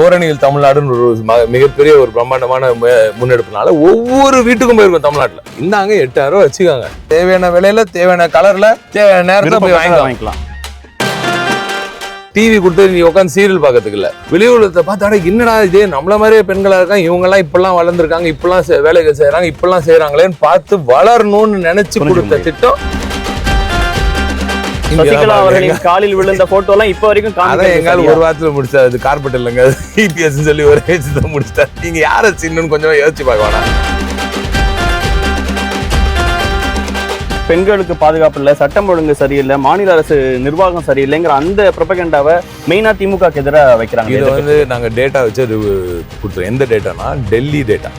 ஓரணியில் தமிழ்நாடுன்னு ஒரு மிகப்பெரிய ஒரு பிரம்மாண்டமான முன்னெடுப்புனால ஒவ்வொரு வீட்டுக்கும் போயிருக்கும் தமிழ்நாட்டுல. இந்தாங்க 8000 ரூபாய் வச்சுக்காங்க, தேவையான விலையில தேவையான கலர்ல தேவையான நேரத்துல போய் வாங்கிக்கலாம். டிவி கொடுத்து நீ உட்காந்து சீரியல் பார்க்கறதுக்கு இல்ல, வெளியூர்ல பார்த்தாடா என்னடா இதே நம்மள மாதிரியே பெண்களா இருக்காங்க, இவங்க எல்லாம் இப்பெல்லாம் வளர்ந்துருக்காங்க, இப்பெல்லாம் வேலைகள் செய்யறாங்க, இப்பெல்லாம் செய்யறாங்களேன்னு பார்த்து வளரணும்னு நினைச்சு கொடுத்த திட்டம். சசிகலா அவர்களின் காலில் விழுந்த போட்டோ எல்லாம் இப்ப வரைக்கும் எங்கால ஒரு வாரத்துல முடிச்சா அது கார்பெட் இல்லைங்க, இபிஎஸ் சொல்லி ஒரு தான் முடிச்சிட்டா. நீங்க யார சின்னன்னு கொஞ்சம் யோசிச்சு பார்க்க வேணாம். பெண்களுக்கு பாதுகாப்பு இல்லை, சட்டம் ஒழுங்கு சரியில்லை, மாநில அரசு நிர்வாகம் சரியில்லைங்கிற அந்த ப்ரொபகண்டாவை மெயினா திமுகக்கு எதிராக வைக்கிறாங்க. இதை நாங்க டேட்டா வச்சு கொடுத்துருவோம். எந்த டேட்டானா டெல்லி டேட்டா,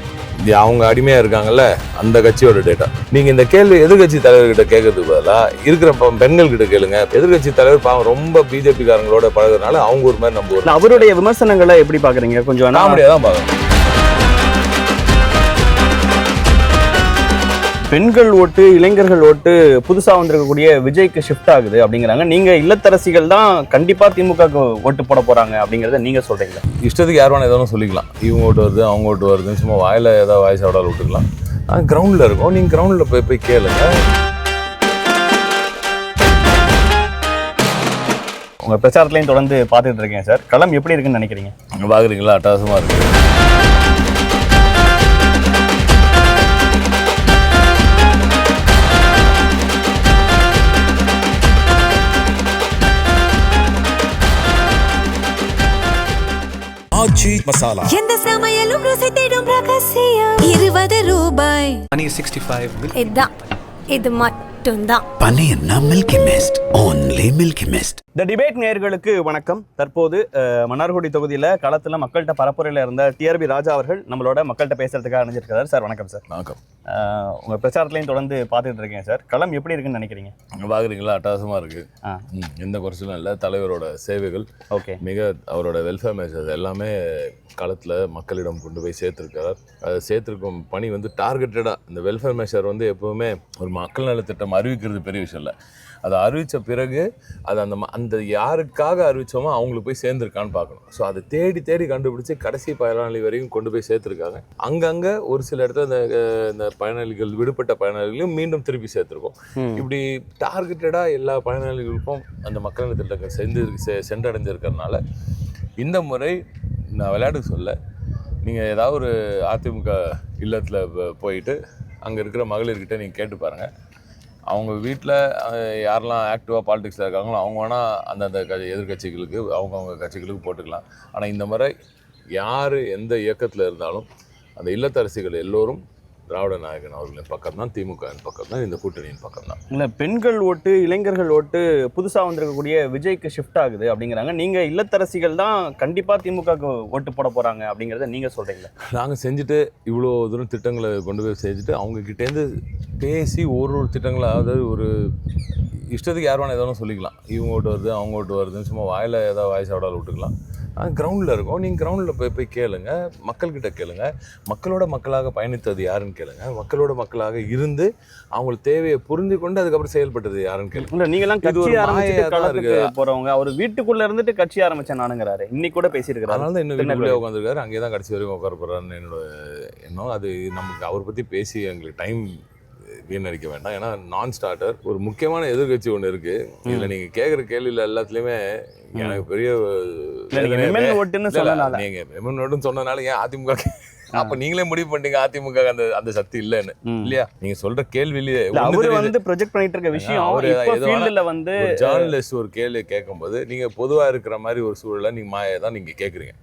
அவங்க அடிமையா இருக்காங்கல்ல அந்த கட்சியோட டேட்டா. நீங்க இந்த கேள்வி எதிர்கட்சி தலைவர்கிட்ட கேட்கறதுக்கு பதிலா இருக்கிற பெண்கள் கிட்ட கேளுங்க. எதிர்கட்சி தலைவர் பாவம் ரொம்ப பிஜேபி காரங்களோட பழகுறதுனால அவங்க ஒரு மாதிரி நம்புவாங்க. அவருடைய விமர்சனங்களை எப்படி பாக்குறீங்க? கொஞ்சம் காமெடியா தான் பாக்குறேன். பெண்கள் ஓட்டு, இளைஞர்கள் ஓட்டு புதுசா வந்திருக்கக்கூடிய விஜய்க்கு ஷிஃப்ட் ஆகுது அப்படிங்கிறாங்க. நீங்க இல்லத்தரசிகள் தான் கண்டிப்பா திமுகக்கு ஓட்டு போட போறாங்க அப்படிங்கறத நீங்க சொல்றீங்களா? இஷ்டத்துக்கு யார் வேணா எதாவது சொல்லிக்கலாம், இவங்க ஓட்டு வருது அவங்க ஓட்டு வருதுன்னு சும்மா வாயில ஏதாவது வாய்ஸ் ஆடாலும் விட்டுக்கலாம். கிரவுண்ட்ல இருக்கும், நீங்க கிரவுண்ட்ல போய் கேளுங்க. உங்க பிரச்சாரத்திலையும் தொடர்ந்து பார்த்துட்டு இருக்கேன் சார், களம் எப்படி இருக்குன்னு நினைக்கிறீங்க? பாக்குறீங்களா? அட்டகாசமா இருக்கு. மசாலா எந்த சமையலும் ருசி தேடும் ரகசியம் 20 ரூபாய். பனீர் 65 இதான், இது மட்டும்தான் பனீர்னா Milky Mist, only Milky Mist. The debate நேயர்களுக்கு வணக்கம். தற்போது மன்னார்குடி தொகுதியில் களத்தில் மக்கள்கிட்ட பரப்புரையில் இருந்த டிஆர்பி ராஜா அவர்கள் நம்மளோட மக்கள்கிட்ட பேசுறதுக்காக அணிஞ்சிருக்காரு. சார் வணக்கம். சார் வணக்கம். உங்கள் பிரச்சாரத்திலையும் தொடர்ந்து பார்த்துட்டு இருக்கேன் சார், களம் எப்படி இருக்குன்னு நினைக்கிறீங்க? பார்க்குறீங்களா? அட்டகாசமாக இருக்குது. எந்த குறைச்சலும் இல்லை. தலைவரோட சேவைகள் ஓகே, மிக அவரோட வெல்ஃபேர் மெஷர்ஸ் எல்லாமே களத்தில் மக்களிடம் கொண்டு போய் சேர்த்துருக்கார். அதை சேர்த்துருக்கும் பணி வந்து டார்கெட்டடாக. இந்த வெல்ஃபேர் மெஷர் வந்து எப்போவுமே ஒரு மக்கள் நலத்திட்டம் அறிவிக்கிறது பெரிய விஷயம் இல்லை, அதை அறிவித்த பிறகு அது அந்த யாருக்காக அறிவித்தோமோ அவங்களுக்கு போய் சேர்ந்துருக்கான்னு பார்க்கணும். ஸோ அதை தேடி தேடி கண்டுபிடிச்சி கடைசி பயனாளி வரைக்கும் கொண்டு போய் சேர்த்துருக்காங்க. அங்கங்கே ஒரு சில இடத்துல இந்த பயனாளிகள், விடுபட்ட பயனாளிகளையும் மீண்டும் திருப்பி சேர்த்துருக்கோம். இப்படி டார்கெட்டடாக எல்லா பயனாளிகளுக்கும் அந்த மக்கள் திட்டங்கள் சென்றடைஞ்சிருக்கிறதுனால இந்த முறை நான் விளையாட்டு சொல்ல, நீங்கள் ஏதாவது ஒரு அதிமுக இல்லத்தில் போயிட்டு அங்கே இருக்கிற மகளிர்கிட்ட நீங்கள் கேட்டு பாருங்கள். அவங்க வீட்டில் யாரெல்லாம் ஆக்டிவாக பாலிடிக்ஸில் இருக்காங்களோ அவங்க வேணால் அந்தந்த எதிர்கட்சிகளுக்கு அவங்கவுங்க கட்சிகளுக்கு போட்டுக்கலாம். ஆனால் இந்த முறை யார் எந்த இயக்கத்தில் இருந்தாலும் அந்த இல்லத்தரசிகள் எல்லோரும் திராவிட நாயகன் அவர்களின் பக்கம் தான், திமுகவின் பக்கம் தான், இந்த கூட்டணியின் பக்கம் தான். இல்லை, பெண்கள் ஓட்டு, இளைஞர்கள் ஓட்டு புதுசாக வந்திருக்கக்கூடிய விஜய்க்கு ஷிஃப்ட் ஆகுது அப்படிங்கிறாங்க. நீங்கள் இல்லத்தரசிகள் தான் கண்டிப்பாக திமுகக்கு ஓட்டு போட போகிறாங்க அப்படிங்கிறத நீங்கள் சொல்கிறீங்களா? நாங்கள் செஞ்சுட்டு இவ்வளோ தூரம் திட்டங்களை கொண்டு போய் செஞ்சுட்டு அவங்கக்கிட்டேருந்து பேசி ஒரு திட்டங்களை, அதாவது ஒரு இஷ்டத்துக்கு யார் வேணா எதாவது சொல்லிக்கலாம், இவங்க ஓட்டு வருது அவங்க ஓட்டு வருதுன்னு சும்மா வாயில் ஏதாவது வாய்ஸ் ஆடாலும் விட்டுக்கலாம். கிரவுண்டில் இருக்கும், நீங்கள் கிரவுண்டில் போய் கேளுங்க, மக்கள்கிட்ட கேளுங்க. மக்களோட மக்களாக பயணித்தது யாருன்னு கேளுங்க, மக்களோட மக்களாக இருந்து அவங்களுக்கு தேவையை புரிஞ்சு கொண்டு அதுக்கப்புறம் செயல்பட்டது யாருன்னு கேளுங்க. இல்லை, நீங்களாம் கட்சி ஆரம்பிச்சு போகிறவங்க, அவர் வீட்டுக்குள்ளே இருந்துட்டு கட்சி ஆரம்பிச்சேன் நானுங்கிறாரு, இன்னைக்கு கூட பேசியிருக்கிறாரு. அதனால தான் இன்னும் வீட்டுக்குள்ளே உட்காந்துருக்காரு, அங்கே தான் கடைசி வரைக்கும் உட்கார போகிறாருன்னு என்னோட எண்ணம். அது நமக்கு அவரை பற்றி பேசி எங்களுக்கு டைம் வீணடிக்க வேண்டாம். ஏன்னா நான் ஸ்டார்டர் ஒரு முக்கியமான எதிர்கட்சி ஒன்று இருக்கு. இதுல நீங்க கேட்குற கேள்வியில எல்லாத்துலயுமே எனக்கு பெரிய ஓட்டுன்னு சொன்னனால ஏன் அதிமுக அப்ப நீங்களே முடிவு பண்ணிட்டீங்க அதிமுக அந்த சக்தி இல்லைன்னு இல்லையா? நீங்க சொல்ற கேள்வியிலேயே வந்து ப்ரொஜெக்ட் பண்ணிட்டு இருக்க விஷயம் வந்து ஜேர்னலிஸ்ட் ஒரு கேள்வி கேட்கும்போது நீங்க பொதுவா இருக்கிற மாதிரி ஒரு சூழலை நீங்க மாயை தான் நீங்க கேட்குறீங்க.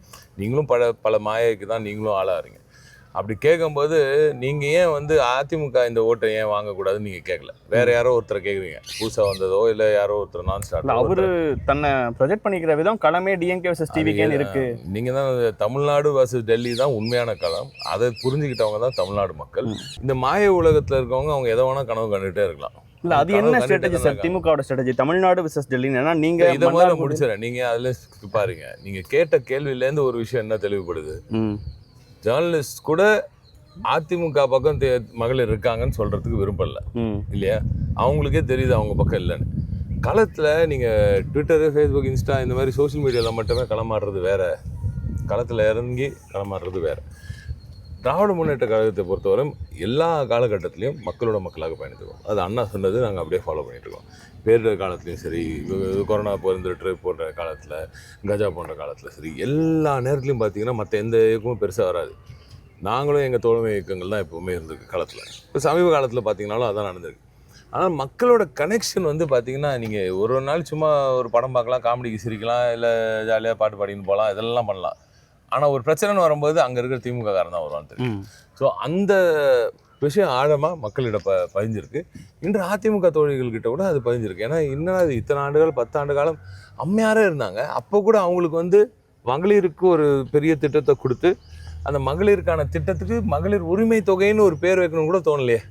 நீங்களும் பல மாயைக்கு தான் நீங்களும் ஆளாகிறீங்க. அப்படி கேட்கும்போது நீங்கள் ஏன் வந்து அதிமுக இந்த ஓட்டை ஏன் வாங்கக்கூடாதுன்னு நீங்கள் கேட்கல, வேற யாரோ ஒருத்தரை கேட்குறீங்க, புதுசாக வந்ததோ இல்லை யாரோ ஒருத்தர் நான் ஸ்டார்ட். அவரு தன்னை ப்ரொஜெக்ட் பண்ணிக்கிற விதம் களமே டிஎம்கே வர்சஸ் டிவிகேன்னு இருக்கு. நீங்கள் தான் தமிழ்நாடு வர்சஸ் டெல்லி தான் உண்மையான களம். அதை புரிஞ்சுக்கிட்டவங்க தான் தமிழ்நாடு மக்கள். இந்த மாய உலகத்தில் இருக்கவங்க அவங்க எதை வேணா கனவு கண்டுகிட்டே இருக்கலாம். இல்ல, அது என்ன ஸ்ட்ராட்டஜி சார்? திமுகவோட ஸ்ட்ராட்டஜி தமிழ்நாடு வர்சஸ் டெல்லி. ஏன்னா நீங்க இதை மாதிரி முடிச்சிடறேன். நீங்கள் அதில் பாருங்க, நீங்கள் கேட்ட கேள்வியிலேருந்து ஒரு விஷயம் என்ன தெளிவுபடுது. ஜேர்னலிஸ்ட் கூட அதிமுக பக்கம் மகளிர் இருக்காங்கன்னு சொல்றதுக்கு விருப்பம் இல்லை இல்லையா? அவங்களுக்கே தெரியுது அவங்க பக்கம் இல்லைன்னு. களத்தில் நீங்கள் ட்விட்டரு, ஃபேஸ்புக், இன்ஸ்டா இந்த மாதிரி சோஷியல் மீடியாவில் மட்டுமே களமாடுறது வேற, களத்தில் இறங்கி களமாடுறது வேறு. திராவிட முன்னேற்ற கழகத்தை பொறுத்தவரை எல்லா காலகட்டத்திலையும் மக்களோட மக்களாக பயணித்துக்கோம். அது அண்ணா சொன்னது நாங்கள் அப்படியே ஃபாலோ பண்ணிட்டுருக்கோம். பேரிடர் காலத்துலையும் சரி, கொரோனா பெருந்தொற்று போன்ற காலத்தில், கஜா போன்ற காலத்தில் சரி, எல்லா நேரத்துலையும் பார்த்தீங்கன்னா மற்ற எந்த இயக்கமும் பெருசாக வராது. நாங்களும் எங்கள் தோழமை இயக்கங்கள் தான் எப்போவுமே இருந்திருக்கு களத்தில். இப்போ சமீப காலத்தில் பார்த்தீங்கன்னாலும் அதான் நடந்திருக்கு. ஆனால் மக்களோட கனெக்ஷன் வந்து பார்த்தீங்கன்னா, நீங்கள் ஒரு நாள் சும்மா ஒரு படம் பார்க்கலாம், காமெடிக்கு சிரிக்கலாம், இல்லை ஜாலியாக பாட்டு பாடின்னு போகலாம், இதெல்லாம் பண்ணலாம். ஆனால் ஒரு பிரச்சனைன்னு வரும்போது அங்கே இருக்கிற திமுக காரன் தான் வருவான்னு தெரியும். ஸோ அந்த விஷயம் ஆழமாக மக்களிட பதிஞ்சிருக்கு. இன்று அதிமுக தோழிகள்கிட்ட கூட அது பதிஞ்சிருக்கு. ஏன்னா இன்னும் அது இத்தனை ஆண்டுகள் 10 ஆண்டு காலம் அம்மையாரே இருந்தாங்க. அப்போ கூட அவங்களுக்கு வந்து மகளிருக்கு ஒரு பெரிய திட்டத்தை கொடுத்து அந்த மகளிருக்கான திட்டத்துக்கு மகளிர் உரிமை தொகைன்னு ஒரு பேர் வைக்கணும்னு கூட தோணலையே.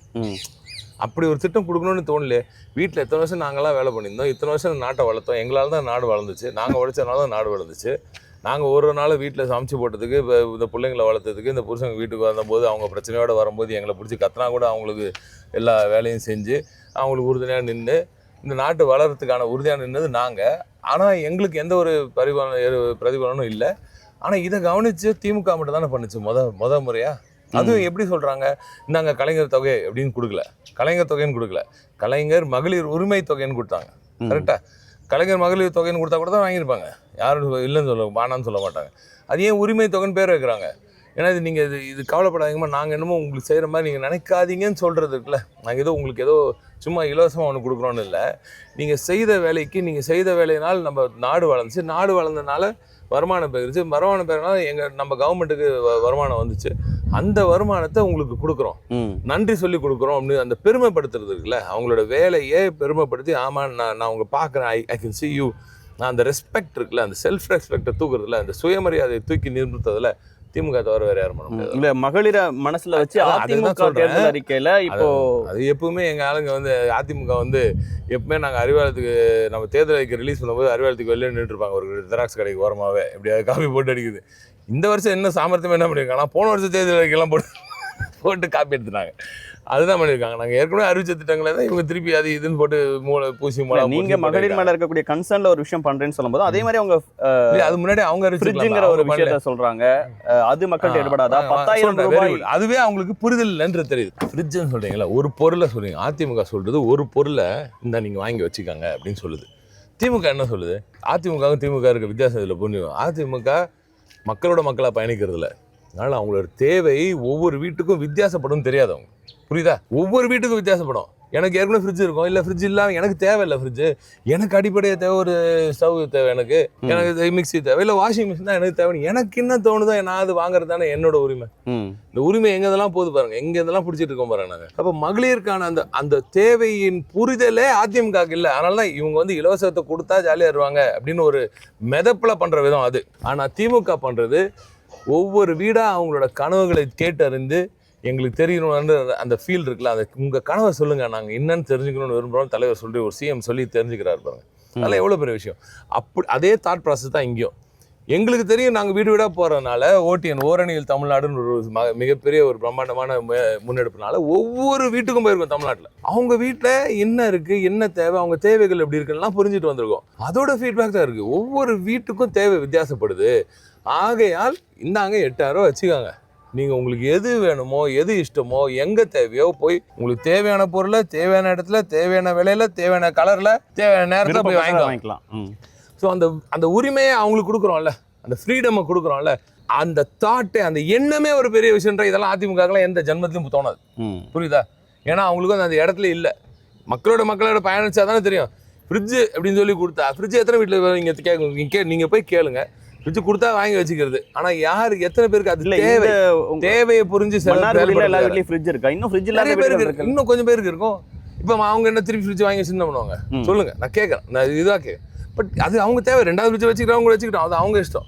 அப்படி ஒரு திட்டம் கொடுக்கணும்னு தோணலையே. வீட்டில் எத்தனை வருஷம் நாங்களாம் வேலை பண்ணியிருந்தோம், இத்தனை வருஷம் நாட்டை வளர்த்தோம், எங்களால் தான் நாடு வளர்ந்துச்சு, நாங்கள் உழைச்சனால தான் நாடு வளர்ந்துச்சு. நாங்கள் ஒரு நாள் வீட்டில் சமைச்சு போட்டதுக்கு, இப்போ இந்த பிள்ளைங்களை வளர்த்ததுக்கு, இந்த புருஷங்க வீட்டுக்கு வந்தபோது அவங்க பிரச்சனையோடு வரும்போது எங்களை பிடிச்சி கத்தினா கூட அவங்களுக்கு எல்லா வேலையும் செஞ்சு அவங்களுக்கு உறுதுணையாக நின்று இந்த நாட்டு வளர்கிறதுக்கான உறுதியாக நின்றது நாங்கள். ஆனால் எங்களுக்கு எந்த ஒரு பிரதிபலனும் இல்லை. ஆனால் இதை கவனித்து திமுக மட்டும் தானே பண்ணுச்சு முத முறையாக. அதுவும் எப்படி சொல்கிறாங்க, இந்தாங்க கலைஞர் தொகை அப்படின்னு கொடுக்கல, கலைஞர் தொகைன்னு கொடுக்கல, கலைஞர் மகளிர் உரிமை தொகைன்னு கொடுத்தாங்க. கரெக்டாக கலைஞர் மகளிர் தொகைன்னு கொடுத்தா கூட தான் வாங்கியிருப்பாங்க, யாரும் இல்லைன்னு சொல்ல வேணான்னு சொல்ல மாட்டாங்க. அது ஏன் உரிமை தொகைன்னு பேர் வைக்கிறாங்க? ஏன்னா இது நீங்கள் இது கவலைப்படாதீங்கம்மா, நாங்கள் என்னமோ உங்களுக்கு செய்கிற மாதிரி நீங்கள் நினைக்காதீங்கன்னு சொல்கிறது இருக்குல்ல. நாங்கள் ஏதோ உங்களுக்கு ஏதோ சும்மா இலவசமாக ஒன்று கொடுக்குறோன்னு இல்லை. நீங்கள் செய்த வேலைக்கு, நீங்கள் செய்த வேலையினால் நம்ம நாடு வளர்ந்துச்சு, நாடு வளர்ந்தனால வருமானம் பெருச்சு, வருமானம் பெறனால நம்ம கவர்மெண்ட்டுக்கு வருமானம் வந்துச்சு, அந்த வருமானத்தை உங்களுக்கு கொடுக்குறோம், நன்றி சொல்லி கொடுக்குறோம் அப்படின்னு அந்த பெருமைப்படுத்துறது இருக்குல்ல. அவங்களோட வேலையே பெருமைப்படுத்தி, ஆமாம் நான் உங்களை பார்க்குறேன், ஐ கேன் see you, நான் அந்த ரெஸ்பெக்ட் இருக்குல்ல, அந்த செல்ஃப் ரெஸ்பெக்டை தூக்குறதுல, அந்த சுயமரியாதையை தூக்கி நிறுத்துறதுல திமுக தவிர வேற யாரும் பண்ண முடியாது. இல்ல மகளிர மனசுல வச்சு அதிமுக தேர்தல் அறிக்கையில இப்போ அது எப்பவுமே எங்க ஆளுங்க வந்து அதிமுக வந்து எப்பவுமே நாங்கள் அறிவாலயத்துக்கு நம்ம தேர்தல் அறிக்கை ரிலீஸ் பண்ணும்போது அறிவாலயத்துக்கு வெளியே நின்றுட்டு இருப்பாங்க, ஒரு ஜெராக்ஸ் கடைக்கு ஓரமாவே எப்படியாவது காப்பி போட்டு அடிக்குது. இந்த வருஷம் என்ன சாமர்த்தியம் என்ன பண்ணியிருக்காங்க, போன வருஷம் தேர்தல் அறிக்கையெல்லாம் போட்டு காப்பி எடுத்துட்டாங்க. அதுதான் பண்ணியிருக்காங்க. நாங்கள் ஏற்கனவே அறிவிச்ச திட்டங்களை தான் இவங்க திருப்பி அது இதுன்னு போட்டு பூசி மூலம். நீங்க மகளிர் மேல இருக்கக்கூடிய கன்சர்ன்ல ஒரு விஷயம் பண்றேன்னு சொல்லும்போது அதே மாதிரி அவங்க அது முன்னாடி அவங்க ஃப்ரிட்ஜ்ங்கிற ஒரு விஷயத்த சொல்றாங்க, அது மக்கள்கிட்ட எடுபடாதா? 10,000 ரூபாய் அதுவே அவங்களுக்கு புரிதல் இல்லைன்றது தெரியுது. ஃப்ரிட்ஜ்னு சொல்றீங்களா, ஒரு பொருளை சொல்றீங்க. அதிமுக சொல்றது ஒரு பொருளை இந்த நீங்க வாங்கி வச்சுக்காங்க அப்படின்னு சொல்லுது. திமுக என்ன சொல்லுது? அதிமுகவும் திமுக இருக்க வித்தியாசம் இதில் புரிஞ்சுக்கும். அதிமுக மக்களோட மக்களாக பயணிக்கிறதுல, அதனால அவங்களோட தேவை ஒவ்வொரு வீட்டுக்கும் வித்தியாசப்படும் தெரியாது. அவங்க புரியுதா? ஒவ்வொரு வீட்டுக்கும் வித்தியாசப்படும். எனக்கு ஏற்கனவே ஃப்ரிட்ஜ் இருக்கும், இல்லை ஃப்ரிட்ஜ் இல்லாமல் எனக்கு தேவையில்லை ஃப்ரிட்ஜு, எனக்கு அடிப்படையாக தேவை ஒரு ஸ்டவ் தேவை, எனக்கு மிக்சி தேவை, இல்லை வாஷிங் மிஷின் தான் எனக்கு தேவை. எனக்கு என்ன தோணுதோ நான் அது வாங்குறது தானே என்னோட உரிமை. இந்த உரிமை எங்க இதெல்லாம் போது பாருங்க, எங்க இதெல்லாம் பிடிச்சிட்டு இருக்கோம் பாருங்க நாங்கள். அப்போ மகளிருக்கான அந்த தேவையின் புரிதலே அதிமுக இல்லை. அதனால தான் இவங்க வந்து இலவசத்தை கொடுத்தா ஜாலியாக இருவாங்க அப்படின்னு ஒரு மெதப்பில் பண்ணுற விதம் அது. ஆனால் திமுக பண்ணுறது ஒவ்வொரு வீடாக அவங்களோட கனவுகளை கேட்டறிந்து எங்களுக்கு தெரியணும்னு அந்த ஃபீல் இருக்குல்ல, அந்த உங்கள் கனவை சொல்லுங்கள், நாங்கள் என்னன்னு தெரிஞ்சுக்கணும்னு விரும்புகிறோம் தலைவர் சொல்லி ஒரு சிஎம் சொல்லி தெரிஞ்சுக்கிறாரு பாருங்க. அதெல்லாம் எவ்வளோ பெரிய விஷயம். அப்படி அதே தாட் ப்ராசஸ் தான் இங்கேயும். எங்களுக்கு தெரியும், நாங்கள் வீடு வீடாக போகிறதுனால ஓடிஎன் ஓரணியில் தமிழ்நாடுன்னு ஒரு மிகப்பெரிய ஒரு பிரம்மாண்டமான முன்னெடுப்புனால ஒவ்வொரு வீட்டுக்கும் போயிருக்கோம் தமிழ்நாட்டில். அவங்க வீட்டில் என்ன இருக்குது, என்ன தேவை, அவங்க தேவைகள் எப்படி இருக்குன்னா புரிஞ்சுட்டு வந்திருக்கோம். அதோட ஃபீட்பேக் தான் இருக்குது. ஒவ்வொரு வீட்டுக்கும் தேவை வித்தியாசப்படுது. ஆகையால் இந்தாங்க 8,000 வச்சுக்காங்க, நீங்கள் உங்களுக்கு எது வேணுமோ எது இஷ்டமோ எங்கே தேவையோ போய் உங்களுக்கு தேவையான பொருளை தேவையான இடத்துல தேவையான விலையில தேவையான கலரில் தேவையான நேரத்தில் போய் வாங்கிக்கலாம். ஸோ அந்த உரிமையை அவங்களுக்கு கொடுக்குறோம்ல, அந்த ஃப்ரீடமை கொடுக்குறோம்ல, அந்த தாட்டே அந்த எண்ணமே ஒரு பெரிய விஷயம்ன்ற இதெல்லாம் அதிமுகலாம் எந்த ஜென்மத்திலும் தோணாது. புரியுதா? ஏன்னா அவங்களுக்கு அந்த இடத்துல இல்லை. மக்களோட பயணிச்சா தானே தெரியும். ஃப்ரிட்ஜு அப்படின்னு சொல்லி கொடுத்தா ஃப்ரிட்ஜ் எத்தனை வீட்டில் நீங்கள் போய் கேளுங்க, ஃப்ரிட்ஜ் கொடுத்தா வாங்கி வச்சுக்கிறது. ஆனால் யார் எத்தனை பேருக்கு அது தேவையை புரிஞ்சு ஃப்ரிட்ஜ் இருக்கா? இன்னும் ஃப்ரிட்ஜ் நிறைய பேருக்கு இருக்கு, இன்னும் கொஞ்சம் பேருக்கு இருக்கும். இப்போ அவங்க என்ன திருப்பி ஃப்ரிட்ஜ் வாங்கி வச்சு என்ன பண்ணுவாங்க சொல்லுங்க? நான் கேட்குறேன், நான் இதாக கேட்குறேன். பட் அது அவங்க தேவை. 2வது ஃப்ரிட்ஜ் வச்சுக்கிறவங்க வச்சுக்கிட்டோம், அது அவங்க இஷ்டம்.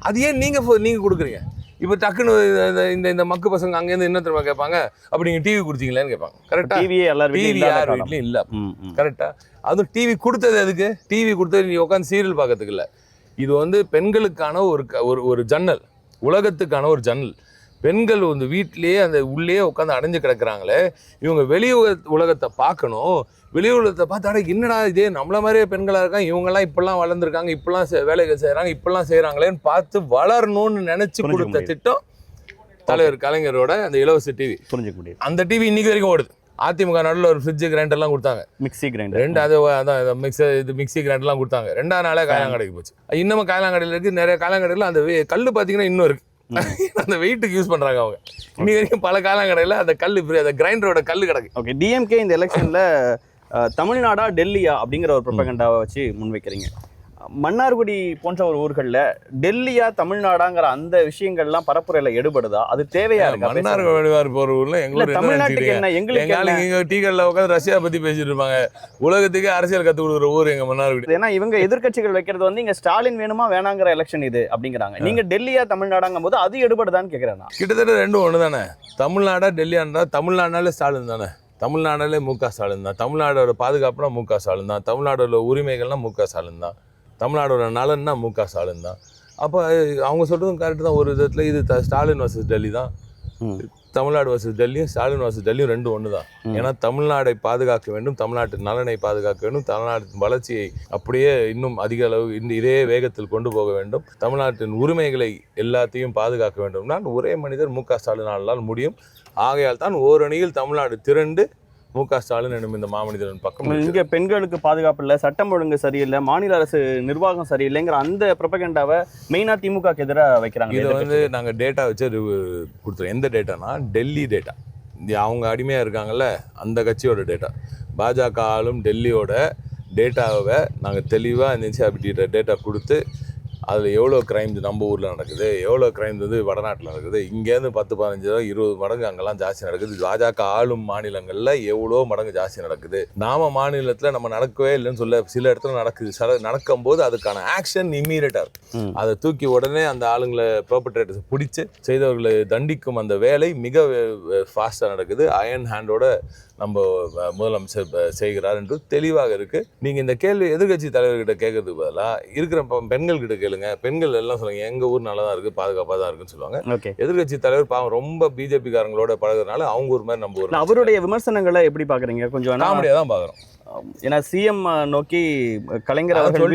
அது ஏன் நீங்கள் கொடுக்குறீங்க? இப்போ டக்குன்னு இந்த மக்கு பசங்க அங்கேருந்து என்ன தெரியுமா கேட்பாங்க, அப்படி நீங்கள் டிவி கொடுத்தீங்களேன்னு கேட்பாங்க. கரெக்டாக? டிவி யார் வீட்லையும் இல்லை. கரெக்டாக? அதுவும் டிவி கொடுத்தது எதுக்கு? டிவி கொடுத்தது நீ உட்காந்து சீரியல் பார்க்கறதுக்கு இல்லை. இது வந்து பெண்களுக்கான ஒரு ஜன்னல், உலகத்துக்கான ஒரு ஜன்னல். பெண்கள் வந்து வீட்டிலேயே அந்த உள்ளே உட்காந்து அடைஞ்சு கிடக்குறாங்களே, இவங்க வெளி உலகத்தை பார்க்கணும். வெளி உலகத்தை பார்த்தா என்னடா இதே நம்மள மாதிரியே பெண்களாக இருக்காங்க, இவங்கெல்லாம் இப்பெல்லாம் வளர்ந்துருக்காங்க, இப்பெல்லாம் வேலைகள் செய்கிறாங்க, இப்பெல்லாம் செய்கிறாங்களேன்னு பார்த்து வளரணும்னு நினச்சி கொடுத்த திட்டம் தலைவர் கலைஞரோட அந்த இலவச டிவி. புரிஞ்சுக்க முடியும். அந்த டிவி இன்னைக்கு வரைக்கும் ஓடுது. அதிமுக நடுவில் ஒரு ஃப்ரிட்ஜ் கிரைண்டர்லாம் கொடுத்தாங்க, மிக்ஸி கிரைண்டர், அதான் மிக்ஸி கிரைண்டர்லாம் கொடுத்தாங்க. 2ஆவது நாளே காயலாங்கடைக்கு போச்சு. இன்னமும் காயலாங்கடையில் இருக்குது. நிறைய காயலாங்கடையில் அந்த கல் பார்த்தீங்கன்னா இன்னும் இருக்குது. அந்த வெயிட்டுக்கு யூஸ் பண்ணுறாங்க அவங்க. இன்னைக்கு வரைக்கும் பல காயலாங்கடையில் அந்த கல் அந்த கிரைண்டரோட கல் கிடக்கு. ஓகே, டிஎம்கே இந்த எலெக்ஷனில் தமிழ்நாடா டெல்லியா அப்படிங்கிற ஒரு ப்ரொபகண்டாவை வச்சு முன்வைக்கிறீங்க. மன்னார்குடி போன்ற ஒரு ஊர்களில் டெல்லியா தமிழ்நாடாங்கிற அந்த விஷயங்கள்லாம் பரப்புரையில எடுபடுதா? அது தேவையா இருக்கா? மன்னார்குடி போற ஊர்ல தமிழ்நாட்டுக்கு என்ன, எங்களுக்கு டீ கடையில் உட்காந்து ரஷ்யா பத்தி பேசிட்டு இருப்பாங்க. உலகத்துக்கு அரசியல் கத்து கொடுக்குற ஊர் எங்க மன்னார்குடி. ஏன்னா இவங்க எதிர்க்கட்சிகள் வைக்கிறது வந்து இங்க ஸ்டாலின் வேணுமா வேணாங்கிற எலெக்ஷன் இது அப்படிங்கிறாங்க. நீங்க டெல்லியா தமிழ்நாடாங்கும் போது அது எடுபடுதான்னு கேட்கிறேன். கிட்டத்தட்ட ரெண்டும் ஒன்று தானே. தமிழ்நாடா டெல்லியான்றா தமிழ்நாடுனாலே ஸ்டாலின் தானே. தமிழ்நாடுனாலே முக ஸ்டாலின் தான். தமிழ்நாடோட பாதுகாப்புனா முக ஸ்டாலின் தான். தமிழ்நாடோட உரிமைகள்னா முக ஸ்டாலின் தான். தமிழ்நாடோட நலன்னா முக ஸ்டாலின் தான். அப்போ அவங்க சொல்கிறதும் கரெக்டு தான் ஒரு விதத்தில். இது ஸ்டாலின் வர்சஸ் டெல்லி தான். தமிழ்நாடு வர்சஸ் டெல்லியும் ஸ்டாலின் வர்சஸ் டெல்லியும் ரெண்டும் ஒன்று தான். ஏன்னா தமிழ்நாடை பாதுகாக்க வேண்டும், தமிழ்நாட்டு நலனை பாதுகாக்க வேண்டும், தமிழ்நாட்டின் வளர்ச்சியை அப்படியே இன்னும் அதிக அளவு இதே வேகத்தில் கொண்டு போக வேண்டும், தமிழ்நாட்டின் உரிமைகளை எல்லாத்தையும் பாதுகாக்க வேண்டும்னா ஒரே மனிதர் முக ஸ்டாலினால் முடியும். ஆகையால் தான் ஓரணியில் தமிழ்நாடு திரண்டு முக ஸ்டாலின் என்னும் இந்த மாமனிதன் பக்கம். இங்க பெண்களுக்கு பாதுகாப்பு இல்லை, சட்டம் ஒழுங்கு சரியில்லை, மாநில அரசு நிர்வாகம் சரியில்லைங்கிற அந்த ப்ரொபகண்டாவை மெயினா திமுகக்கு எதிராக வைக்கிறாங்க. இதை வந்து நாங்கள் டேட்டா வச்சு கொடுத்துருவோம். எந்த டேட்டானா டெல்லி டேட்டா. அவங்க அடிமையாக இருக்காங்கல்ல அந்த கட்சியோட டேட்டா. பாஜக ஆளும் டெல்லியோட டேட்டாவை நாங்கள் தெளிவாக இருந்துச்சு அப்படின்ற டேட்டா கொடுத்து அதில் எவ்வளோ கிரைம்ஸ் நம்ம ஊரில் நடக்குது, எவ்வளோ கிரைம்ஸ் வந்து வடநாட்டில் நடக்குது, இங்கேருந்து 10-15 20 மடங்கு அங்கெல்லாம் ஜாஸ்தி நடக்குது. பாஜக ஆளும் மாநிலங்களில் எவ்வளோ மடங்கு ஜாஸ்தி நடக்குது. நாம மாநிலத்தில் நம்ம நடக்கவே இல்லைன்னு சொல்ல சில இடத்துல நடக்குது. நடக்கும்போது அதுக்கான ஆக்ஷன் இம்மீடியட்டாக இருக்கும். அதை தூக்கி உடனே அந்த ஆளுங்களை பெர்பெட்ரேட்டர்ஸ் பிடிச்சி செய்தவர்களை தண்டிக்கும் அந்த வேலை மிக ஃபாஸ்ட்டாக நடக்குது. அயன் ஹேண்டோட நம்ம முதலமைச்சர் செய்கிறார் என்று தெளிவாக இருக்குது. நீங்கள் இந்த கேள்வி எதிர்கட்சி தலைவர்கிட்ட கேட்கறதுக்கு பதிலாக இருக்கிற பெண்கள்கிட்ட கேளுங்க. பெண்கள் எல்லாம் சொல்லுங்க எங்கள் ஊர் நல்லா தான் இருக்குது, பாதுகாப்பாக தான் இருக்குன்னு சொல்லுவாங்க. எதிர்கட்சி தலைவர் பாவம் ரொம்ப பிஜேபி காரங்களோட பழகுறதுனால அவங்க ஒரு மாதிரி நம்ம ஊர். அவருடைய விமர்சனங்களை எப்படி பார்க்குறீங்க? கொஞ்சம் காமெடியாக தான் பார்க்குறோம். ஏன்னா சிஎம் நோக்கி கலைஞர் அவர்கள்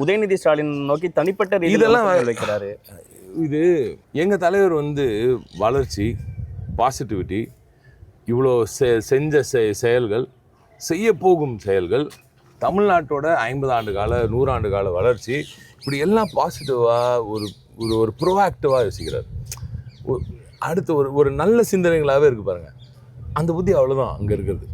உதயநிதி ஸ்டாலின் நோக்கி தனிப்பட்ட இதெல்லாம் வைக்கிறாரு. இது எங்கள் தலைவர் வந்து வளர்ச்சி, பாசிட்டிவிட்டி, இவ்வளோ செஞ்ச செயல்கள், செய்ய போகும் செயல்கள், தமிழ்நாட்டோட 50 ஆண்டு கால 100 ஆண்டு கால வளர்ச்சி, இப்படி எல்லாம் பாசிட்டிவாக ஒரு ப்ரோஆக்டிவாக யோசிக்கிறார். அடுத்து ஒரு நல்ல சிந்தனைகளாகவே இருக்குது பாருங்கள். அந்த புத்தி அவ்வளோதான் அங்கே இருக்கிறது.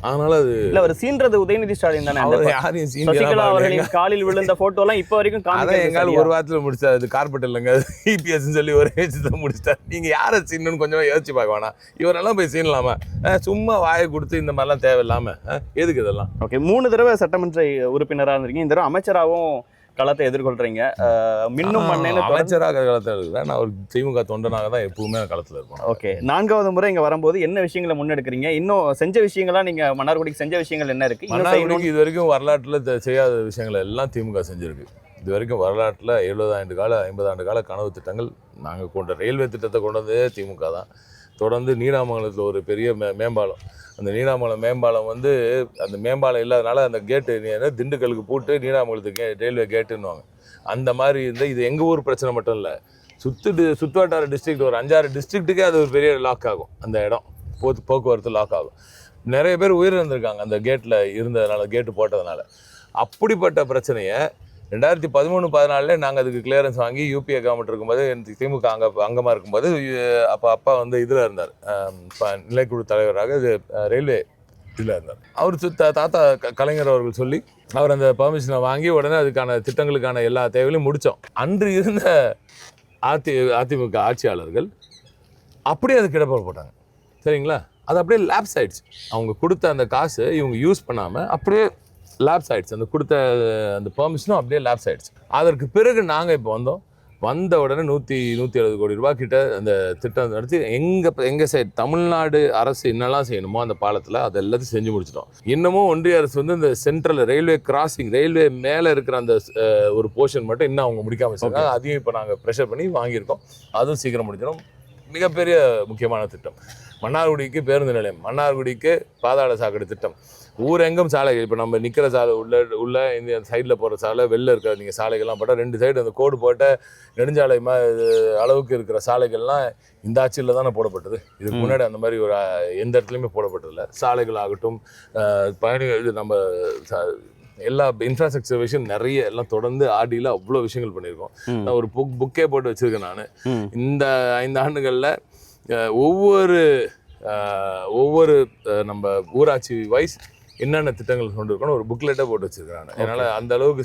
அதனால அது இல்ல அவர் சீன்றது உதயநிதி ஸ்டாலின் தானே. யாரையும் சசிகலா அவர்களின் காலில் விழுந்த போட்டோலாம் இப்போ வரைக்கும் எங்கால ஒரு வாரத்தில் முடிச்சாரு. அது கார்பெட் இல்லைங்க, இபிஎஸ் சொல்லி ஒரே வச்சு தான் முடிச்சிட்டாரு. நீங்கள் யாரை சீன்னு கொஞ்சமா யோசிச்சு பார்க்க வேணாம். இவரெல்லாம் போய் சீனலாமா? சும்மா வாயை கொடுத்து இந்த மாதிரிலாம் தேவையில்லாம எதுக்கு இதெல்லாம்? ஓகே, 3 தடவை சட்டமன்ற உறுப்பினராக இருந்திருக்கீங்க. இந்த தடவை அமைச்சராகவும் களத்தை எதிர்கொள்றீங்க. மின்னும் மண்ணேன்னு அமைச்சராக களத்தில் இருக்கிறேன். நான் ஒரு திமுக தொண்டனாக தான் எப்பவுமே களத்தில் இருப்பேன். ஓகே, 4வது முறை இங்கே வரும்போது என்ன விஷயங்களை முன்னெடுக்கிறீங்க? இன்னும் செஞ்ச விஷயங்களா நீங்கள் மன்னார்குடிக்கு செஞ்ச விஷயங்கள் என்ன இருக்கு? மன்னார்குடிக்கு இது வரைக்கும் வரலாற்றில் செய்யாத விஷயங்கள் எல்லாம் திமுக செஞ்சிருக்கு. இது வரைக்கும் வரலாற்றில் 70 ஆண்டு கால 50 ஆண்டு கால கனவு திட்டங்கள் நாங்கள் கொண்ட ரயில்வே திட்டத்தை கொண்டு வந்ததே திமுக தான். தொடர்ந்து நீடாமங்கலத்தில் ஒரு பெரிய மேம்பாலம், அந்த நீடாமங்கலம் மேம்பாலம் வந்து அந்த மேம்பாலம் இல்லாதனால அந்த கேட்டு திண்டுக்கலுக்கு போட்டு நீடாமங்கலத்துக்கு ரயில்வே கேட்டுன்னுவாங்க. அந்த மாதிரி இருந்தால் இது எங்கள் ஊர் பிரச்சனை மட்டும் இல்லை, சுற்றுவட்டார டிஸ்ட்ரிக்ட் ஒரு 5-6 டிஸ்ட்ரிக்ட்டுக்கே அது ஒரு பெரிய லாக் ஆகும். அந்த இடம் போக்குவரத்து லாக் ஆகும். நிறைய பேர் உயிரிழந்திருக்காங்க அந்த கேட்டில் இருந்ததுனால, கேட்டு போட்டதுனால. அப்படிப்பட்ட பிரச்சனையை 2013-14 நாங்கள் அதுக்கு கிளியரன்ஸ் வாங்கி யூபிஏ கவர்மெண்ட் இருக்கும்போது திமுக அங்கமாக இருக்கும்போது அப்பா வந்து இதில் இருந்தார், நிலைக்குழு தலைவராக ரயில்வே இதில் இருந்தார். அவர் தாத்தா கலைஞர் அவர்கள் சொல்லி அவர் அந்த பர்மிஷனை வாங்கி உடனே அதுக்கான திட்டங்களுக்கான எல்லா தேவைகளையும் முடித்தோம். அன்று இருந்த அதிமுக ஆட்சியாளர்கள் அப்படியே அது கிடப்ப போட்டாங்க. சரிங்களா? அது அப்படியே லேப்ஸ் ஆயிடுச்சு. அவங்க கொடுத்த அந்த காசு இவங்க யூஸ் பண்ணாமல் அப்படியே லேப்ஸ் ஆகிடுச்சு. அந்த கொடுத்த அந்த பெர்மிஷனும் அப்படியே லேப்ஸ் ஆகிடுச்சு. அதற்கு பிறகு நாங்கள் இப்போ வந்தோம். வந்த உடனே 170 கோடி ரூபாய் கிட்ட அந்த திட்டம் நடத்தி எங்கள் சைடு தமிழ்நாடு அரசு என்னெல்லாம் செய்யணுமோ அந்த பாலத்தில் அதை எல்லாத்தையும் செஞ்சு முடிச்சிட்டோம். இன்னமும் ஒன்றிய அரசு வந்து இந்த சென்ட்ரல் ரயில்வே கிராசிங், ரயில்வே மேலே இருக்கிற அந்த ஒரு போர்ஷன் மட்டும் இன்னும் அவங்க முடிக்காமல் வச்சிருக்காங்க. அதையும் இப்போ நாங்கள் ப்ரெஷர் பண்ணி வாங்கியிருக்கோம். அதுவும் சீக்கிரம் முடிஞ்சிடும். மிகப்பெரிய முக்கியமான திட்டம் மன்னார்குடிக்கு பேருந்து நிலையம், மன்னார்குடிக்கு பாதாள சாக்கடை திட்டம், ஊரெங்கும் சாலைகள். இப்போ நம்ம நிற்கிற சாலை உள்ள இந்த சைடில் போகிற சாலை, வெளில இருக்கிற நீங்கள் சாலைகள்லாம் போட்டால் 2 சைடு அந்த கோடு போட்ட நெடுஞ்சாலை அளவுக்கு இருக்கிற சாலைகள்லாம் இந்த ஆட்சியில் தானே போடப்பட்டது. இதுக்கு முன்னாடி அந்த மாதிரி ஒரு எந்த இடத்துலையுமே போடப்பட்டதில்லை. சாலைகள் ஆகட்டும், பயணிகள், இது நம்ம எல்லா இன்ஃப்ராஸ்ட்ரக்சர் விஷயம் நிறைய எல்லாம் தொடர்ந்து ஆடியில் அவ்வளோ விஷயங்கள் பண்ணியிருக்கோம். நான் ஒரு புக்கே போட்டு வச்சுருக்கேன். நான் இந்த 5 ஆண்டுகளில் ஒவ்வொரு நம்ம ஊராட்சி வைஸ் என்னென்ன திட்டங்கள் கொண்டு இருக்கணும் ஒரு புக்லெட்டை போட்டு வச்சிருக்காங்க. அதனால அந்த அளவுக்கு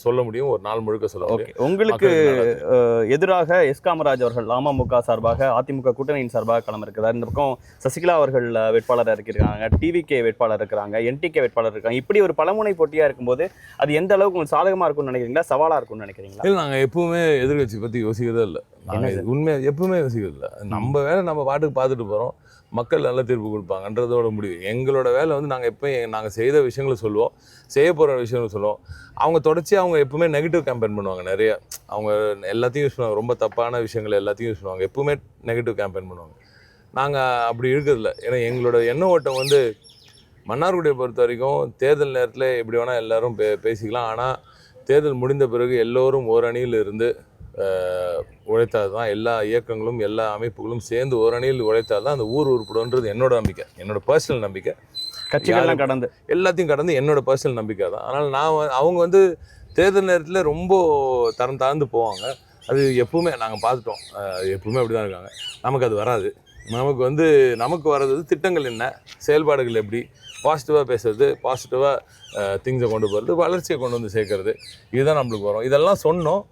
சொல்ல முடியும், ஒரு நாள் முழுக்க சொல்ல முடியும். உங்களுக்கு எதிராக எஸ் காமராஜ் அவர்கள் அமமுக சார்பாக, அதிமுக கூட்டணியின் சார்பாக களம் இருக்கிறார். இந்த பக்கம் சசிகலா அவர்கள் வேட்பாளர் இருக்கிறாங்க, டிவிகே வேட்பாளர் இருக்கிறாங்க, என்டிகே வேட்பாளர் இருக்காங்க. இப்படி ஒரு பலமுனை போட்டியா இருக்கும்போது அது எந்த அளவுக்கு உங்களுக்கு சாதகமா இருக்கும்னு நினைக்கிறீங்களா, சவாலா இருக்கும்னு நினைக்கிறீங்களா? இல்லை, நாங்கள் எப்பவுமே எதிர்கட்சி பற்றி யோசிக்கிறதே இல்லை. நாங்கள் உண்மையாக எப்பவுமே யோசிக்கிறது இல்லை. நம்ம வேலை நம்ம பாட்டுக்கு பார்த்துட்டு போகிறோம். மக்கள் நல்ல தீர்ப்பு கொடுப்பாங்கன்றதோட முடிவு. எங்களோட வேலை வந்து நாங்கள் எப்போயும் நாங்கள் செய்த விஷயங்களை சொல்லுவோம், செய்ய போகிற விஷயங்களை சொல்லுவோம். அவங்க தொடர்ச்சி அவங்க எப்பவுமே நெகட்டிவ் கேம்பெயின் பண்ணுவாங்க. நிறைய அவங்க எல்லாத்தையும் யூஸ் பண்ணுவாங்க, ரொம்ப தப்பான விஷயங்கள் எல்லாத்தையும் யூஸ் பண்ணுவாங்க, எப்பவுமே நெகட்டிவ் கேம்பெயின் பண்ணுவாங்க. நாங்கள் அப்படி இருக்கிறதில்ல. ஏன்னா எங்களோட எண்ண ஓட்டம் வந்து மன்னார்குடியை பொறுத்த வரைக்கும் தேர்தல் நேரத்தில் எப்படி வேணால் எல்லோரும் பேசிக்கலாம். ஆனால் தேர்தல் முடிந்த பிறகு எல்லோரும் ஓரணியில் இருந்து உழைத்தால் தான், எல்லா இயக்கங்களும் எல்லா அமைப்புகளும் சேர்ந்து ஓரணியில் உழைத்தால் தான் அந்த ஊர் உருப்படுன்றது என்னோட நம்பிக்கை, என்னோட பர்சனல் நம்பிக்கை. கட்சிகள்லாம் கடந்து எல்லாத்தையும் கடந்து என்னோட பர்சனல் நம்பிக்கை தான். அதனால் அவங்க வந்து தேர்தல் நேரத்தில் ரொம்ப தரம் தாழ்ந்து போவாங்க. அது எப்பவுமே நாங்கள் பார்த்துட்டோம். எப்பவுமே அப்படி தான் இருக்காங்க. நமக்கு அது வராது. நமக்கு வர்றது திட்டங்கள் என்ன, செயல்பாடுகள் எப்படி, பாசிட்டிவாக பேசுறது, பாசிட்டிவாக திங்ஸை கொண்டு போகிறது, வளர்ச்சியை கொண்டு வந்து சேர்க்கறது, இதுதான் நம்மளுக்கு வரும். இதெல்லாம் சொன்னோம்.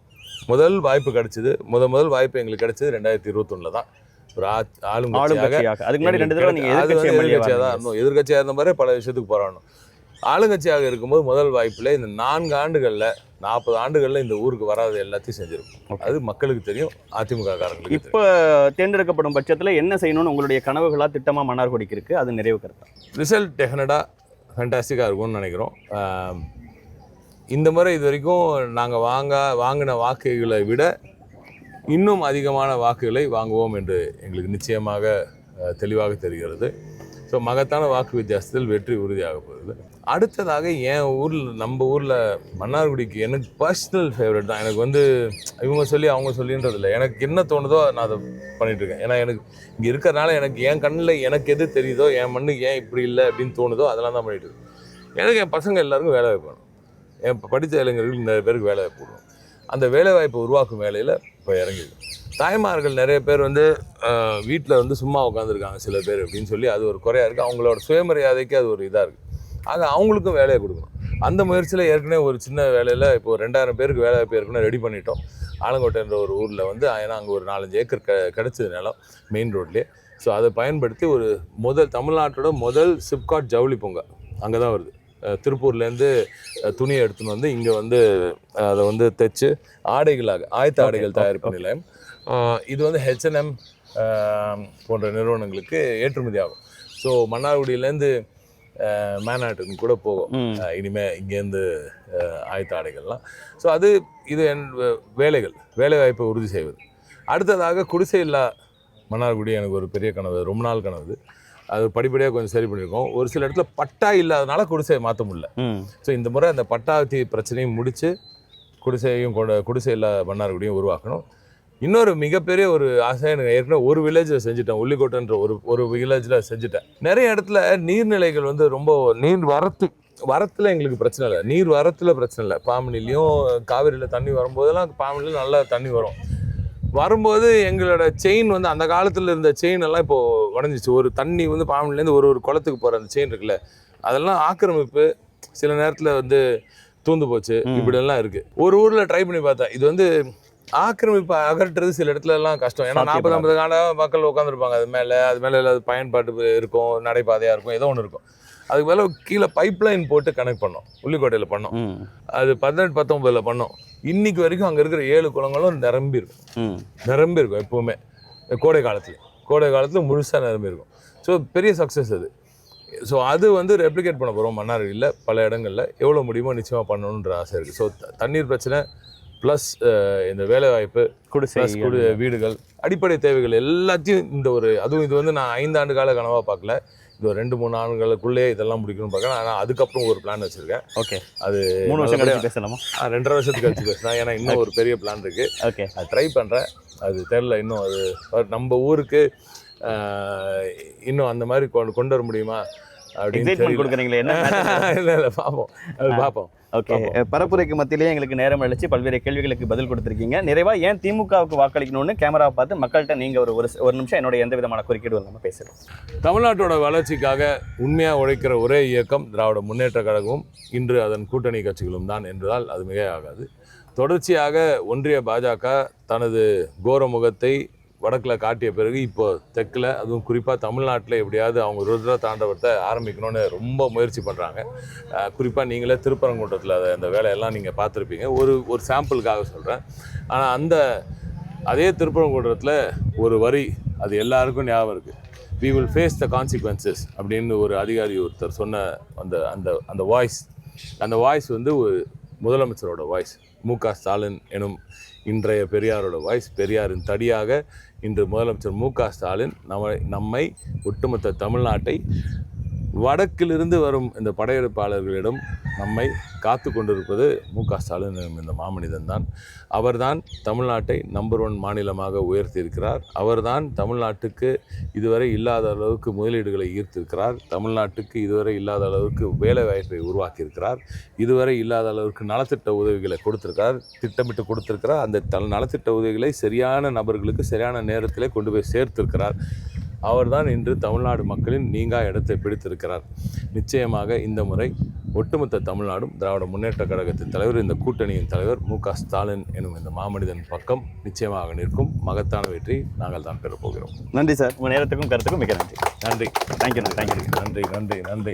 முதல் வாய்ப்பு கிடைச்சது, முதல் வாய்ப்பு எங்களுக்கு கிடைச்சது 2021 தான். ஒரு ஆளுங்கட்சியாக. அதுக்கு முன்னாடி 2 தடவை நீங்கள் எதிர்கட்சியாக தான் இருந்தோம். எதிர்கட்சியாக இருந்த மாதிரி பல விஷயத்துக்கு போராடணும். ஆளுங்கட்சியாக இருக்கும்போது முதல் வாய்ப்பில் இந்த 4 ஆண்டுகளில் 40 ஆண்டுகளில் இந்த ஊருக்கு வராது எல்லாத்தையும் செஞ்சுருக்கும். அது மக்களுக்கு தெரியும், அதிமுக காரங்களுக்கு. இப்போ தேர்ந்தெடுக்கப்படும் பட்சத்தில் என்ன செய்யணும்னு உங்களுடைய கனவுகளாக திட்டமாக மன்னார்குடிக்கு இருக்குது, அது நிறைவு கருத்தா? ரிசல்ட் டெஃபினட்டாக ஃபேண்டாஸ்டிக்காக இருக்கும்னு நினைக்கிறோம். இந்த முறை இது வரைக்கும் நாங்கள் வாங்கின வாக்குகளை விட இன்னும் அதிகமான வாக்குகளை வாங்குவோம் என்று எங்களுக்கு நிச்சயமாக தெளிவாக தெரிகிறது. ஸோ மகத்தான வாக்கு வித்தியாசத்தில் வெற்றி உறுதியாக போகுது. அடுத்ததாக என் ஊரில், நம்ம ஊரில் மன்னார்குடிக்கு எனக்கு பர்சனல் ஃபேவரட் தான். எனக்கு வந்து இவங்க சொல்லி அவங்க சொல்லின்றதில்லை. எனக்கு என்ன தோணுதோ நான் அதை பண்ணிகிட்ருக்கேன். ஏன்னா எனக்கு இங்கே இருக்கிறனால எனக்கு என் கண்ணில் எனக்கு எது தெரியுதோ, என் மண்ணுக்கு ஏன் இப்படி இல்லை அப்படின்னு தோணுதோ அதெல்லாம் தான் பண்ணிகிட்டு இருக்கேன். எனக்கு என் பசங்க எல்லாருக்கும் வேலை வாய்ப்பு வேணும். என் படித்த இளைஞர்கள் நிறைய பேருக்கு வேலை வாய்ப்பு கொடுக்கும். அந்த வேலைவாய்ப்பை உருவாக்கும் வேலையில் இப்போ இறங்கிது. தாய்மார்கள் நிறைய பேர் வந்து வீட்டில் வந்து சும்மா உட்காந்துருக்காங்க சில பேர் அப்படின்னு சொல்லி அது ஒரு குறையாக இருக்குது. அவங்களோட சுயமரியாதைக்கு அது ஒரு இதாக இருக்குது. ஆக அவங்களுக்கும் வேலையை கொடுக்கணும். அந்த முயற்சியில் ஏற்கனவே ஒரு சின்ன வேலையில் இப்போது 2000 பேருக்கு வேலை வாய்ப்பு ஏற்கனவே ரெடி பண்ணிட்டோம். ஆலங்கோட்டைன்ற ஒரு ஊரில் வந்து, ஏன்னா அங்கே ஒரு 4-5 ஏக்கர் கிடச்சது நிலம் மெயின் ரோட்லேயே. ஸோ அதை பயன்படுத்தி ஒரு தமிழ்நாட்டோட முதல் சிப்காட் ஜவுளி பூங்கா அங்கே தான் வருது. திருப்பூர்லேருந்து துணியை எடுத்துன்னு வந்து இங்கே வந்து அதை வந்து தைச்சு ஆடைகளாக ஆயத்த ஆடைகள் தயாரிப்பு நிலையம். இது வந்து H&M போன்ற நிறுவனங்களுக்கு ஏற்றுமதி ஆகும். ஸோ மன்னார்குடியிலேருந்து மேனாட்டுன்னு கூட போகும் இனிமேல் இங்கேருந்து ஆயத்த ஆடைகள்லாம். ஸோ இது வேலை வாய்ப்பை உறுதி செய்வது. அடுத்ததாக குடிசை இல்லா மன்னார்குடி எனக்கு ஒரு பெரிய கனவு, ரொம்ப நாள் கனவு. அது படிப்படியாக கொஞ்சம் சரி பண்ணியிருக்கோம். ஒரு சில இடத்துல பட்டா இல்லாதனால குடிசையை மாற்ற முடியல. ஸோ இந்த முறை அந்த பட்டாத்தி பிரச்சனையும் முடித்து குடிசை இல்லா மன்னார்குடியும் உருவாக்கணும். இன்னொரு மிகப்பெரிய ஒரு ஆசை எனக்கு ஏற்கனவே ஒரு வில்லேஜில் செஞ்சுட்டேன். உள்ளிக்கோட்டைன்ற ஒரு வில்லேஜில் செஞ்சுட்டேன். நிறைய இடத்துல நீர்நிலைகள் வந்து ரொம்ப வரத்தில் எங்களுக்கு பிரச்சனை இல்லை, நீர் வரத்தில் பிரச்சனை இல்லை. பாம்பனிலையும் காவிரியில் தண்ணி வரும்போதெல்லாம் பாம்பனிலையும் நல்லா தண்ணி வரும்போது எங்களோட செயின் வந்து அந்த காலத்தில் இருந்த செயின் எல்லாம் இப்போது உடஞ்சிச்சு. ஒரு தண்ணி வந்து பாம்பனிலேருந்து ஒரு குளத்துக்கு போகிற அந்த செயின் இருக்குல்ல, அதெல்லாம் ஆக்கிரமிப்பு சில நேரத்தில் வந்து தூந்து போச்சு, இப்படியெல்லாம் இருக்குது. ஒரு ஊரில் ட்ரை பண்ணி பார்த்தேன். இது வந்து ஆக்கிரமிப்பு அகற்றுறது சில இடத்துல எல்லாம் கஷ்டம். ஏன்னா 40-50 கால மக்கள் உட்காந்துருப்பாங்க. அது மேலே இல்லாத பயன்பாட்டு இருக்கும், நடைபாதையாக இருக்கும், ஏதோ ஒன்று இருக்கும். அதுக்கு மேலே கீழே பைப்லைன் போட்டு கனெக்ட் பண்ணோம். உள்ளிக்கோட்டையில் பண்ணோம். அது 18-19 பண்ணோம். இன்னைக்கு வரைக்கும் அங்கே இருக்கிற 7 குளங்களும் நிரம்பி இருக்கும் எப்போவுமே. கோடை காலத்தில் முழுசாக நிரம்பி இருக்கும். ஸோ பெரிய சக்ஸஸ் அது. ஸோ அது வந்து ரெப்ளிகேட் பண்ண போகிறோம் மன்னார்குடியில் பல இடங்களில். எவ்வளோ முடியுமோ நிச்சயமாக பண்ணணுன்ற ஆசை இருக்குது. ஸோ தண்ணீர் பிரச்சனை ப்ளஸ் இந்த வேலைவாய்ப்பு, வீடுகள், அடிப்படை தேவைகள் எல்லாத்தையும் அதுவும் இது வந்து நான் 5 ஆண்டு கால கனவாக பார்க்கல. இது ஒரு 2-3 ஆண்டுகளுக்குள்ளே இதெல்லாம் முடிக்கணும்னு பார்க்குறேன். ஆனால் அதுக்கப்புறம் ஒரு பிளான் வச்சுருக்கேன். ஓகே, அது 3 வருஷம் கழிச்சு பேசலாமா? 2.5 வருஷத்துக்கு கழிச்சு பேசலாம். ஏன்னா இன்னும் ஒரு பெரிய பிளான் இருக்குது. ஓகே, அது ட்ரை பண்ணுறேன். அது தெரில இன்னும். அது நம்ம ஊருக்கு இன்னும் அந்த மாதிரி கொண்டு வர முடியுமா அப்படின்னு கொடுக்குறீங்களே என்ன? இல்லை பார்ப்போம். ஓகே, பரப்புரைக்கு மத்தியிலேயே எங்களுக்கு நேரம் அளிச்சு பல்வேறு கேள்விகளுக்கு பதில் கொடுத்துருக்கீங்க. நிறைவாக ஏன் திமுகவுக்கு வாக்களிக்கணும்னு கேமராவை பார்த்து மக்கள்கிட்ட நீங்கள் ஒரு நிமிஷம் என்னோட எந்த விதமான குறுக்கீடு இல்லாமல் பேசுகிறோம். தமிழ்நாட்டோட வளர்ச்சிக்காக உண்மையாக உழைக்கிற ஒரே இயக்கம் திராவிட முன்னேற்ற கழகமும் இன்று அதன் கூட்டணி கட்சிகளும் தான் என்றால் அது மிக ஆகாது. தொடர்ச்சியாக ஒன்றிய பாஜக தனது கோர முகத்தை வடக்கில் காட்டிய பிறகு இப்போ தெற்கில், அதுவும் குறிப்பாக தமிழ்நாட்டில் எப்படியாவது அவங்க ருத்ர தாண்டவத்தை ஆரம்பிக்கணும்னு ரொம்ப முயற்சி பண்ணுறாங்க. குறிப்பாக நீங்களே திருப்பரங்குன்றத்தில் அந்த வேலையெல்லாம் நீங்கள் பார்த்துருப்பீங்க. ஒரு சாம்பிளுக்காக சொல்கிறேன். ஆனால் அதே திருப்பரங்குன்றத்தில் ஒரு வரி அது எல்லாருக்கும் ஞாபகம் இருக்குது. we will face the consequences அப்படின்னு ஒரு அதிகாரி ஒருத்தர் சொன்ன அந்த வாய்ஸ் வந்து ஒரு முதலமைச்சரோட வாய்ஸ். மு.க. ஸ்டாலின் எனும் இன்றைய பெரியாரோட வாய்ஸ். பெரியாரின் தடியாக இன்று முதலமைச்சர் மு.க. ஸ்டாலின் நம்மை ஒட்டுமொத்த தமிழ்நாட்டை வடக்கிலிருந்து வரும் இந்த படையெடுப்பாளர்களிடம் நம்மை காத்து கொண்டிருப்பது மு.க. ஸ்டாலின் இந்த மாமனிதன் தான். அவர்தான் தமிழ்நாட்டை நம்பர் 1 மாநிலமாக உயர்த்தியிருக்கிறார். அவர்தான் தமிழ்நாட்டுக்கு இதுவரை இல்லாத அளவுக்கு முதலீடுகளை ஈர்த்திருக்கிறார். தமிழ்நாட்டுக்கு இதுவரை இல்லாத அளவுக்கு வேலைவாய்ப்பை உருவாக்கியிருக்கிறார். இதுவரை இல்லாத அளவுக்கு நலத்திட்ட உதவிகளை கொடுத்திருக்கிறார், திட்டமிட்டு கொடுத்திருக்கிறார். அந்த நலத்திட்ட உதவிகளை சரியான நபர்களுக்கு சரியான நேரத்திலே கொண்டு போய் சேர்த்திருக்கிறார். அவர்தான் இன்று தமிழ்நாடு மக்களின் நீங்கா இடத்தை பிடித்திருக்கிறார். நிச்சயமாக இந்த முறை ஒட்டுமொத்த தமிழ்நாடும் திராவிட முன்னேற்ற கழகத்தின் தலைவர், இந்த கூட்டணியின் தலைவர் மு.க. ஸ்டாலின் எனும் இந்த மாமனிதன் பக்கம் நிச்சயமாக நிற்கும். மகத்தான வெற்றி நாங்கள் தான் பெறப்போகிறோம். நன்றி சார், உங்கள் நேரத்துக்கும் கருத்துக்கும் மிக நன்றி. நன்றி. தேங்க்யூ. நன்றி.